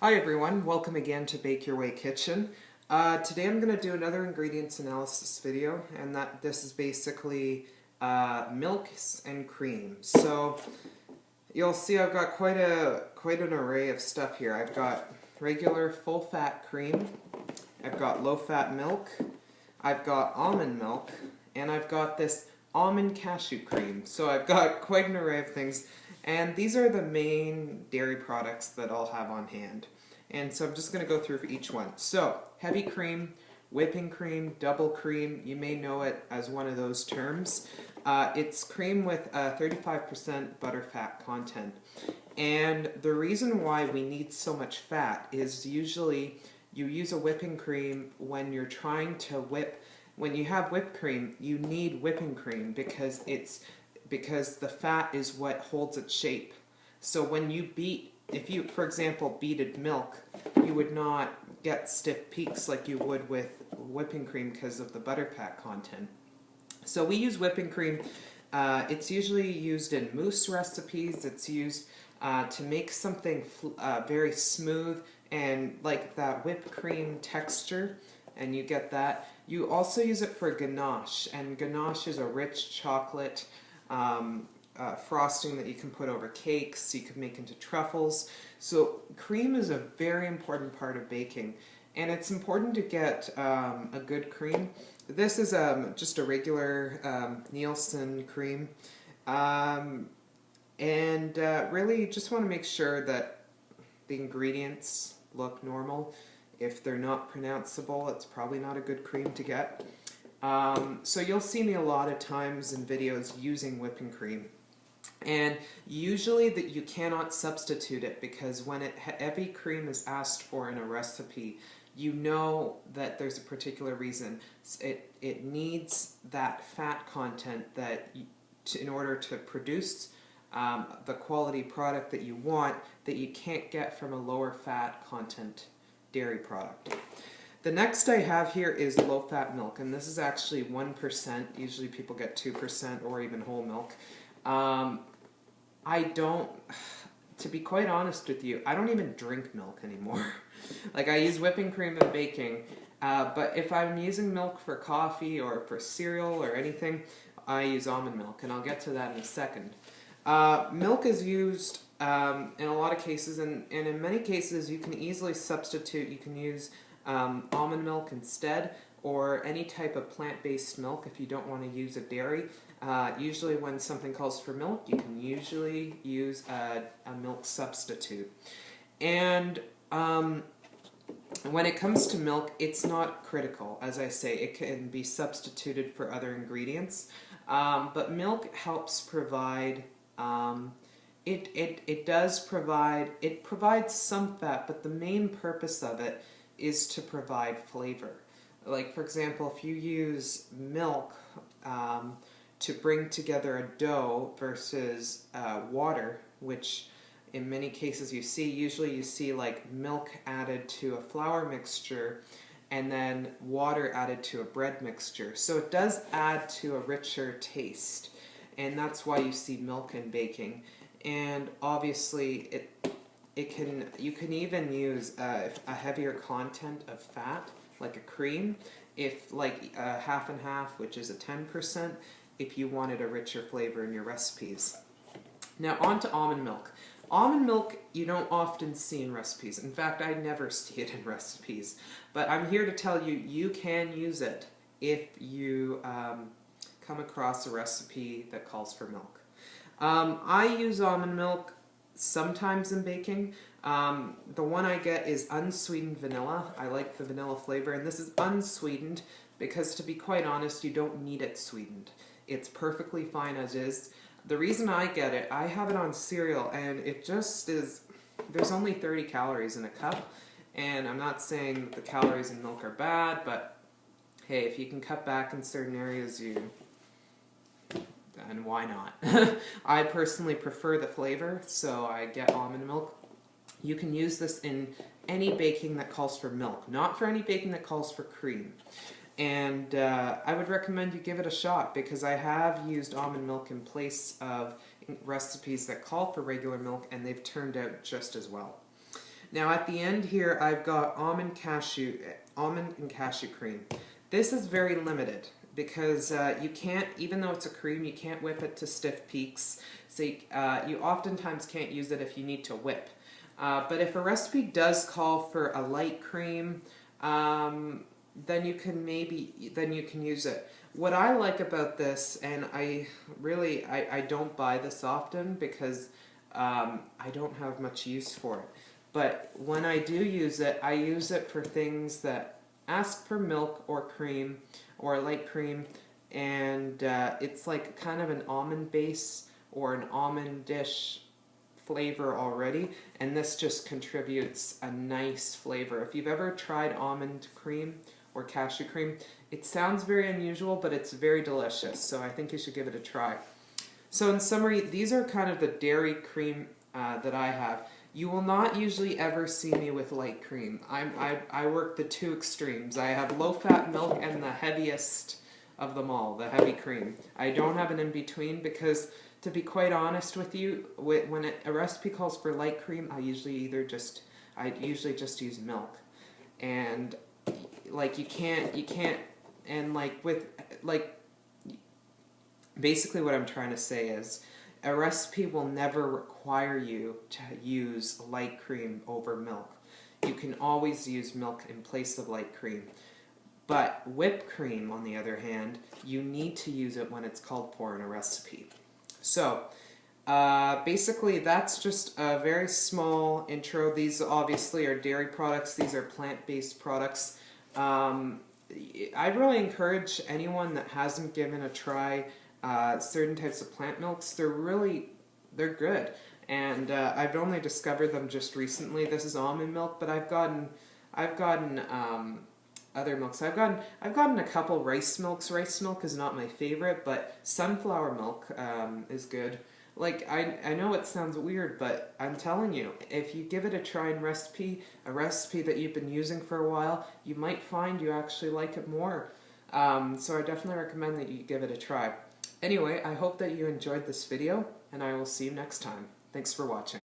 Hi everyone, welcome again to Bake Your Way Kitchen. Today I'm going to do another ingredients analysis video, and this is basically milks and cream. So you'll see I've got quite an array of stuff here. I've got regular full-fat cream, I've got low-fat milk, I've got almond milk, and I've got this almond cashew cream. So I've got quite an array of things, and these are the main dairy products that I'll have on hand. And so I'm just going to go through for each one. So, heavy cream, whipping cream, double cream, you may know it as one of those terms. It's cream with 35% butterfat content. And the reason why we need so much fat is usually you use a whipping cream when you're trying to whip. When you have whipped cream, you need whipping cream because the fat is what holds its shape. So when you if you, for example, beated milk, you would not get stiff peaks like you would with whipping cream because of the butterfat content. So we use whipping cream. It's usually used in mousse recipes. It's used to make something very smooth and like that whipped cream texture, and you get that. You also use it for ganache, and ganache is a rich chocolate frosting that you can put over cakes, you can make into truffles. So cream is a very important part of baking, and it's important to get a good cream. This is just a regular Nielsen cream, and really just want to make sure that the ingredients look normal. If they're not pronounceable, it's probably not a good cream to get. So you'll see me a lot of times in videos using whipping cream. And usually that you cannot substitute it, because when heavy cream is asked for in a recipe, you know that there's a particular reason. It needs that fat content in order to produce the quality product that you want, that you can't get from a lower fat content dairy product. The next I have here is low-fat milk, and this is actually 1%. Usually people get 2% or even whole milk. To be quite honest with you, I don't even drink milk anymore. Like, I use whipping cream in baking, but if I'm using milk for coffee or for cereal or anything, I use almond milk, and I'll get to that in a second. Milk is used in a lot of cases, and in many cases you can easily substitute. You can use almond milk instead, or any type of plant-based milk if you don't want to use a dairy. Usually when something calls for milk, you can usually use a milk substitute. And when it comes to milk, it's not critical. As I say, it can be substituted for other ingredients. But milk helps provide, it provides some fat, but the main purpose of it is to provide flavor. Like, for example, if you use milk to bring together a dough versus water, which in many cases usually you see like milk added to a flour mixture and then water added to a bread mixture. So it does add to a richer taste, and that's why you see milk in baking. And obviously you can even use a heavier content of fat, like a cream, if like half and half, which is a 10%, if you wanted a richer flavor in your recipes. Now on to almond milk. Almond milk you don't often see in recipes. In fact, I never see it in recipes. But I'm here to tell you, you can use it if you come across a recipe that calls for milk. I use almond milk sometimes in baking. The one I get is unsweetened vanilla. I like the vanilla flavor, and this is unsweetened because, to be quite honest, you don't need it sweetened. It's perfectly fine as is. The reason I get it, I have it on cereal, and it just is, there's only 30 calories in a cup, and I'm not saying that the calories in milk are bad, but hey, if you can cut back in certain areas, and why not? I personally prefer the flavor, so I get almond milk. You can use this in any baking that calls for milk, not for any baking that calls for cream. And I would recommend you give it a shot, because I have used almond milk in place of recipes that call for regular milk, and they've turned out just as well. Now at the end here, I've got almond and cashew cream. This is very limited because you can't, even though it's a cream, you can't whip it to stiff peaks. So you oftentimes can't use it if you need to whip. But if a recipe does call for a light cream, then you can use it. What I like about this, and I don't buy this often because I don't have much use for it. But when I do use it, I use it for things that ask for milk or cream or light cream, and it's like kind of an almond base or an almond dish flavor already, and this just contributes a nice flavor. If you've ever tried almond cream or cashew cream, it sounds very unusual, but it's very delicious, so I think you should give it a try. So in summary, these are kind of the dairy cream that I have. You will not usually ever see me with light cream. I work the two extremes. I have low-fat milk and the heaviest of them all, the heavy cream. I don't have an in-between because, to be quite honest with you, when a recipe calls for light cream, I usually just use milk. And like you can't, and basically what I'm trying to say is, a recipe will never require you to use light cream over milk. You can always use milk in place of light cream. But whipped cream, on the other hand, you need to use it when it's called for in a recipe. So, basically that's just a very small intro. These obviously are dairy products. These are plant-based products. I really encourage anyone that hasn't given a try certain types of plant milks. They're good, and I've only discovered them just recently. This is almond milk, but I've gotten other milks. I've gotten a couple rice milks. Rice milk is not my favorite, but sunflower milk is good. Like, I know it sounds weird, but I'm telling you, if you give it a try in a recipe that you've been using for a while, you might find you actually like it more. So I definitely recommend that you give it a try. Anyway, I hope that you enjoyed this video, and I will see you next time. Thanks for watching.